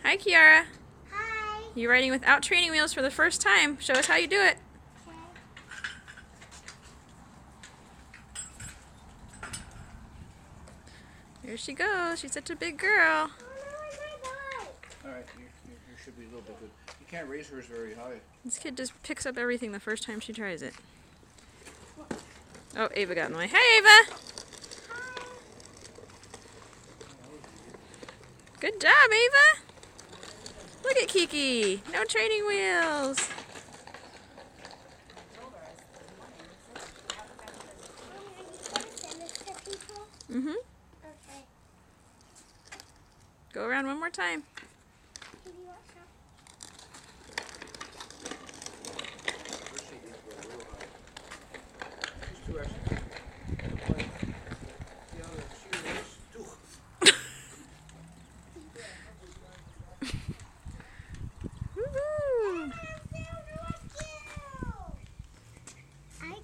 Hi, Kiara. Hi. You're riding without training wheels for the first time. Show us how you do it. Okay. There she goes. She's such a big girl. Oh no, my bike. Alright, you should be a little bit good. You can't raise hers very high. This kid just picks up everything the first time she tries it. Oh, Ava got in the way. Hey, Ava! Good job, Ava! Look at Kiki. No training wheels. Mm-hmm. Okay. Go around one more time. Can you watch out?